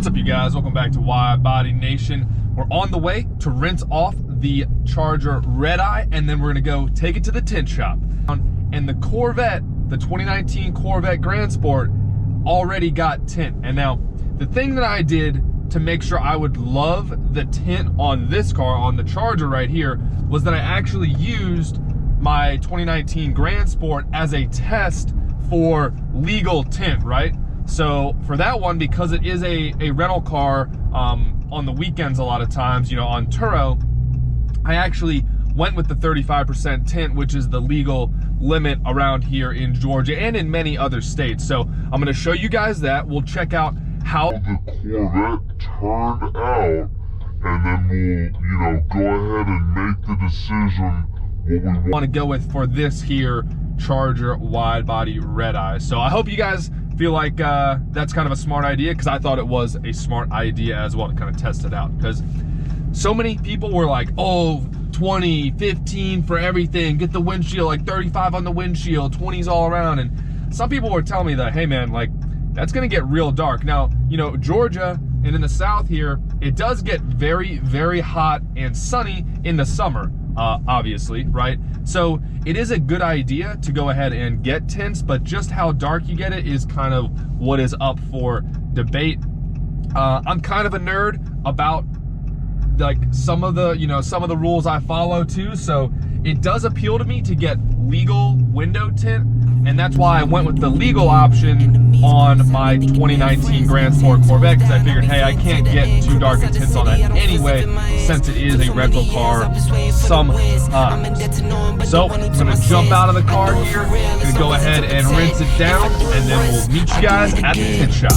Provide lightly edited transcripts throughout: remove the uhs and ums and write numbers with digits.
What's up, you guys? Welcome back to WideBody Nation. We're on the way to rinse off the Charger Redeye, and then we're gonna go take it to the tint shop. And the Corvette, the 2019 Corvette Grand Sport, already got tint. And now, the thing that I did to make sure I would love the tint on this car, on the Charger right here, was that I actually used my 2019 Grand Sport as a test for legal tint, right? So for that one, because it is a rental car on the weekends a lot of times, you know, on Turo, I actually went with the 35% tint, which is the legal limit around here in Georgia and in many other states. So I'm gonna show you guys that. We'll check out how the Corvette turned out, and then we'll, you know, go ahead and make the decision what we want to go with for this here Charger Widebody Redeye. So I hope you guys feel like that's kind of a smart idea, because I thought it was a smart idea as well to kind of test it out, because so many people were like, oh, 20, 15 for everything, get the windshield, like 35 on the windshield, 20s all around. And some people were telling me that, hey man, like that's gonna get real dark. Now, you know, Georgia and in the South here, it does get very, very hot and sunny in the summer, obviously, right? So it is a good idea to go ahead and get tints, but just how dark you get it is kind of what is up for debate. I'm kind of a nerd about like some of the, you know, some of the rules I follow too. So it does appeal to me to get legal window tint, and that's why I went with the legal option on my 2019 Grand Sport Corvette, because I figured, hey, I can't get too dark of tints on that anyway, since it is a rental car sometimes. So I'm gonna jump out of the car here, gonna go ahead and rinse it down, and then we'll meet you guys at the tint shop.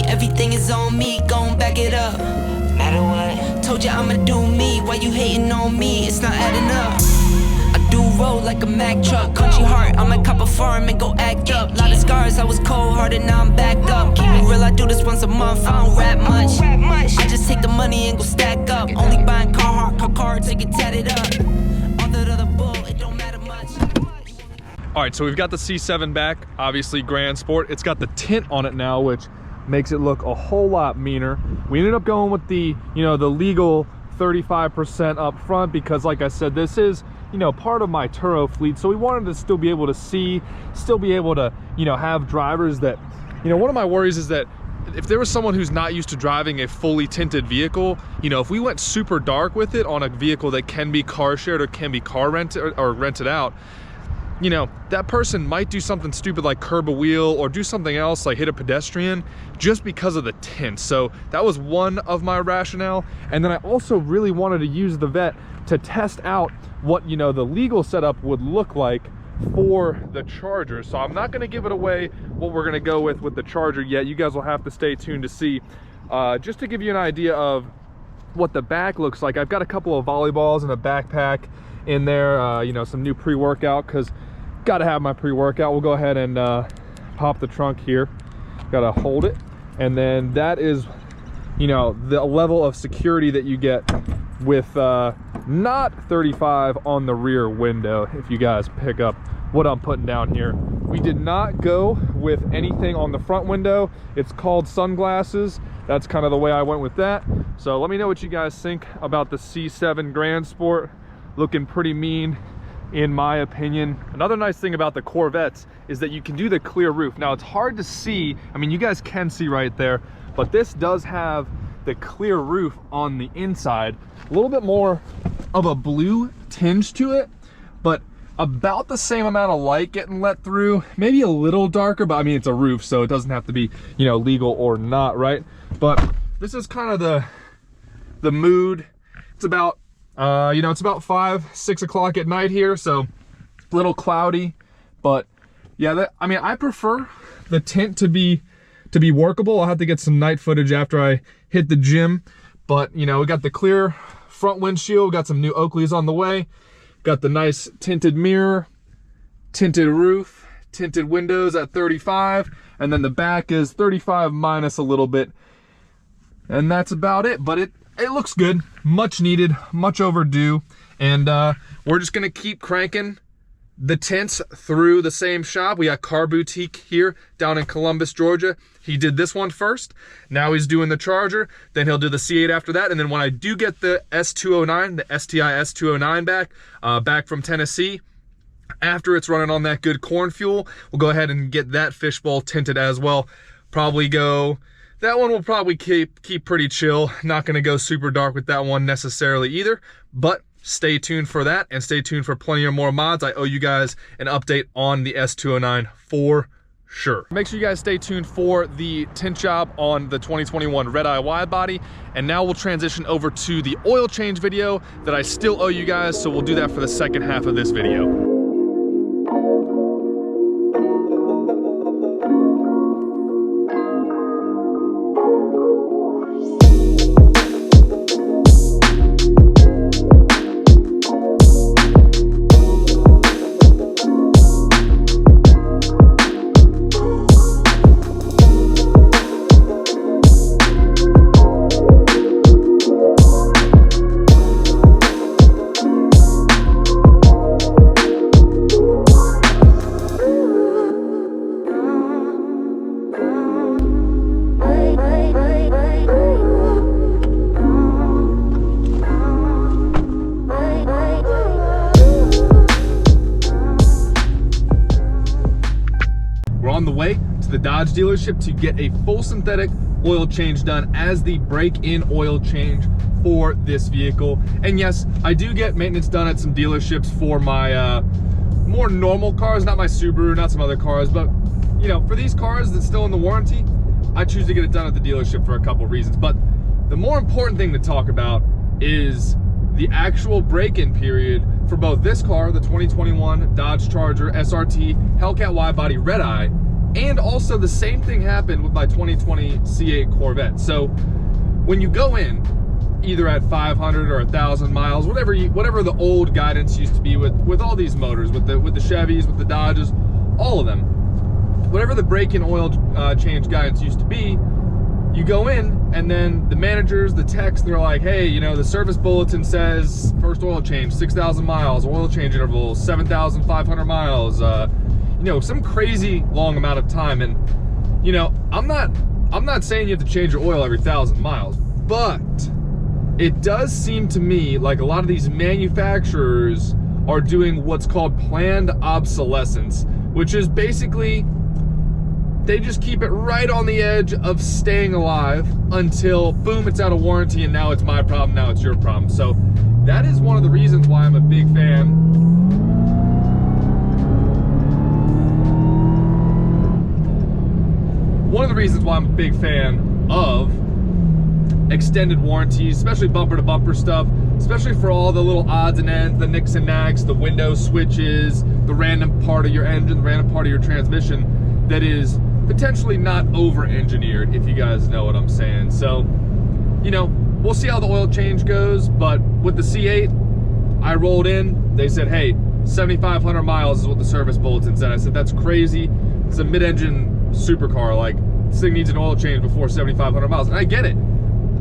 Everything is on me, gon' back it up. Matter what? Told you I'ma do me, why you hating on me? It's not adding up. I do roll like a Mack truck, country heart, I might cop a farm and go act up. Lot of scars, I was cold-hearted, now I'm back up. Keep it real, I do this once a month, I don't rap much. I just take the money and go stack up. Only buying car to get tatted up. All that other bull, it don't matter much. All right, so we've got the C7 back, obviously Grand Sport. It's got the tint on it now, which makes it look a whole lot meaner. We ended up going with the, you know, the legal 35% up front, because like I said, this is, you know, part of my Turo fleet. So we wanted to still be able to see, still be able to, you know, have drivers that, you know, one of my worries is that if there was someone who's not used to driving a fully tinted vehicle, you know, if we went super dark with it on a vehicle that can be car shared or can be car rented or rented out, you know, that person might do something stupid like curb a wheel or do something else like hit a pedestrian just because of the tint. So that was one of my rationale. And then I also really wanted to use the Vet to test out what, you know, the legal setup would look like for the Charger. So I'm not going to give it away what we're going to go with the Charger yet. You guys will have to stay tuned to see. Just to give you an idea of what the back looks like, I've got a couple of volleyballs and a backpack in there, you know, some new pre-workout, because got to have my pre-workout. We'll go ahead and pop the trunk here. Got to hold it, and then that is, you know, the level of security that you get with not 35 on the rear window. If you guys pick up what I'm putting down here, we did not go with anything on the front window. It's called sunglasses. That's kind of the way I went with that. So let me know what you guys think about the C7 Grand Sport. Looking pretty mean, in my opinion. Another nice thing about the Corvettes is that you can do the clear roof. Now it's hard to see, I mean, you guys can see right there, but this does have the clear roof on the inside. A little bit more of a blue tinge to it, but about the same amount of light getting let through, maybe a little darker, but I mean, it's a roof, so it doesn't have to be, you know, legal or not, right? But this is kind of the mood. It's about you know, it's about 5, 6 o'clock at night here, so a little cloudy, but yeah, I mean, I prefer the tint to be workable. I'll have to get some night footage after I hit the gym, but you know, we got the clear front windshield, got some new Oakleys on the way, got the nice tinted mirror, tinted roof, tinted windows at 35, and then the back is 35 minus a little bit. And that's about it, but it looks good, much needed, much overdue. And we're just gonna keep cranking the tints through the same shop. We got Car Boutique here down in Columbus, Georgia. He did this one first. Now he's doing the Charger. Then he'll do the C8 after that. And then when I do get the S209, the STI S209 back from Tennessee, after it's running on that good corn fuel, we'll go ahead and get that fishbowl tinted as well. Probably go, that one will probably keep pretty chill. Not gonna go super dark with that one necessarily either, but stay tuned for that, and stay tuned for plenty of more mods. I owe you guys an update on the S209 for sure. Make sure you guys stay tuned for the tint job on the 2021 Redeye widebody. And now we'll transition over to the oil change video that I still owe you guys, so we'll do that for the second half of this video. On the way to the Dodge dealership to get a full synthetic oil change done as the break-in oil change for this vehicle. And yes, I do get maintenance done at some dealerships for my more normal cars, not my Subaru, not some other cars, but you know, for these cars that's still in the warranty, I choose to get it done at the dealership for a couple reasons. But the more important thing to talk about is the actual break-in period for both this car, the 2021 Dodge Charger SRT HELLCAT WideBody Redeye, and also the same thing happened with my 2020 C8 Corvette. So when you go in, either at 500 or 1,000 miles, whatever the old guidance used to be with all these motors, with the Chevys, with the Dodges, all of them, whatever the break-in oil change guidance used to be, you go in and then the managers, the techs, they're like, hey, you know, the service bulletin says first oil change, 6,000 miles, oil change interval, 7,500 miles, you know, some crazy long amount of time. And, you know, I'm not saying you have to change your oil every 1,000 miles, but it does seem to me like a lot of these manufacturers are doing what's called planned obsolescence, which is basically they just keep it right on the edge of staying alive until boom, it's out of warranty and now it's my problem, now it's your problem. So that is one of the reasons why I'm a big fan. One of the reasons why I'm a big fan of extended warranties, especially bumper to bumper stuff, especially for all the little odds and ends, the nicks and knacks, the window switches, the random part of your engine, the random part of your transmission that is potentially not over-engineered, if you guys know what I'm saying. So, you know, we'll see how the oil change goes, but with the C8, I rolled in, they said, hey, 7,500 miles is what the service bulletin said. I said, that's crazy. It's a mid-engine supercar, like, this thing needs an oil change before 7,500 miles, and I get it.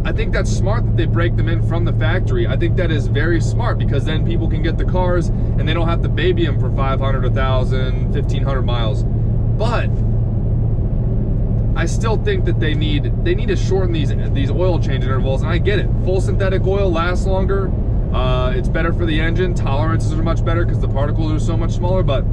I think that's smart that they break them in from the factory. I think that is very smart, because then people can get the cars and they don't have to baby them for 500, 1,000, 1,500 miles. But I still think that they need to shorten these oil change intervals, and I get it. Full synthetic oil lasts longer. It's better for the engine. Tolerances are much better because the particles are so much smaller, but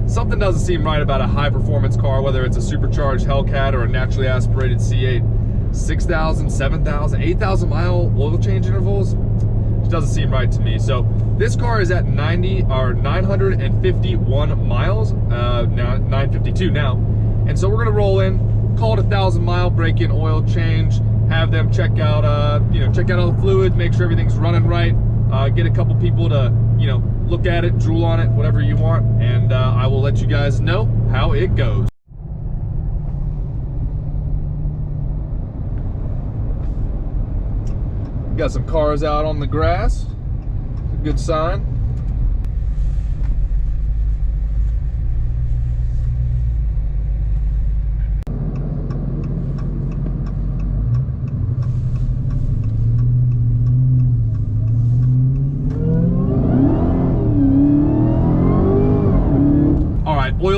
something doesn't seem right about a high performance car, whether it's a supercharged Hellcat or a naturally aspirated C8. 6,000, 7,000, 8,000 mile oil change intervals, it doesn't seem right to me. So this car is at 951 miles, now 952 now. And so we're gonna roll in, call it a 1,000 mile break-in oil change, have them check out, check out all the fluids, make sure everything's running right, get a couple people to, look at it, drool on it, whatever you want, and I will let you guys know how it goes. Got some cars out on the grass, a good sign.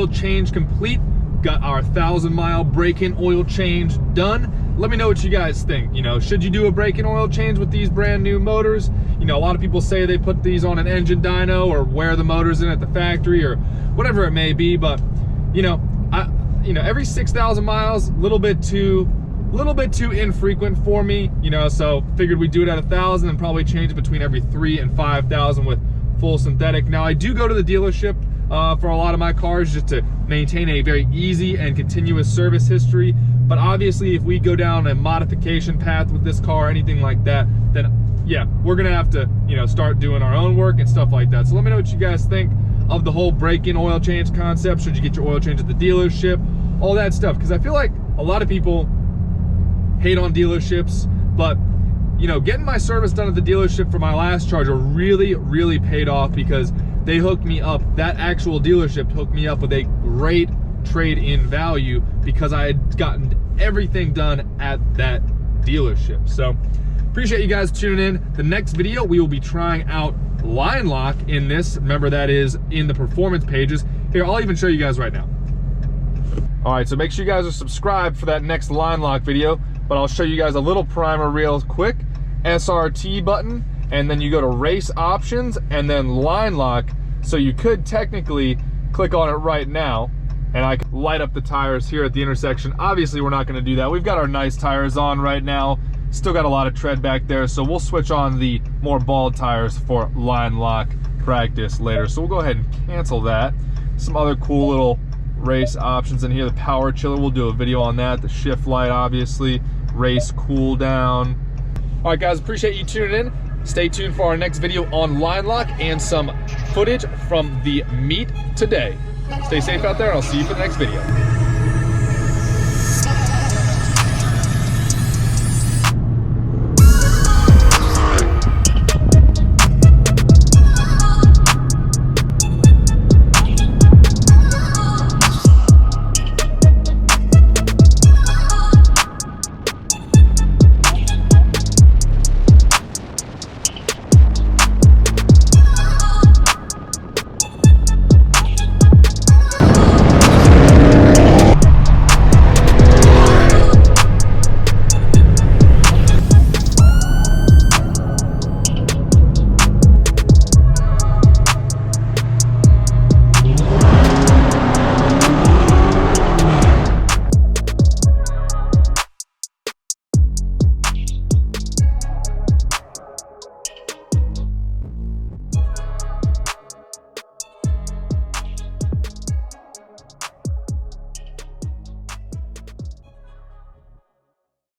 oil change complete. Got our 1,000-mile break-in oil change done. Let me know what you guys think. You know, should you do a break-in oil change with these brand new motors? You know, a lot of people say they put these on an engine dyno or wear the motors in at the factory or whatever it may be, but you know, every 6,000 miles, a little bit too infrequent for me, you know, so figured we'd do it at 1,000 and probably change it between every 3,000 and 5,000 with full synthetic. Now I do go to the dealership for a lot of my cars just to maintain a very easy and continuous service history, but obviously if we go down a modification path with this car, anything like that, then yeah, we're gonna have to, you know, start doing our own work and stuff like that. So let me know what you guys think of the whole break-in oil change concept. Should you get your oil change at the dealership, all that stuff, because I feel like a lot of people hate on dealerships, but you know, getting my service done at the dealership for my last Charger really paid off, because they hooked me up, that actual dealership hooked me up with a great trade-in value because I had gotten everything done at that dealership. So appreciate you guys tuning in. The next video we will be trying out line lock in this. Remember, that is in the performance pages. Here, I'll even show you guys right now. All right, so make sure you guys are subscribed for that next line lock video, but I'll show you guys a little primer real quick. SRT button, and then you go to race options and then line lock. So you could technically click on it right now and I can light up the tires here at the intersection. Obviously we're not going to do that. We've got our nice tires on right now, still got a lot of tread back there, so we'll switch on the more bald tires for line lock practice later. So we'll go ahead and cancel that. Some other cool little race options in here. The power chiller, we'll do a video on that. The shift light, obviously. Race cool down. All right guys, appreciate you tuning in. Stay tuned for our next video on line lock and some footage from the meet today. Stay safe out there, and I'll see you for the next video.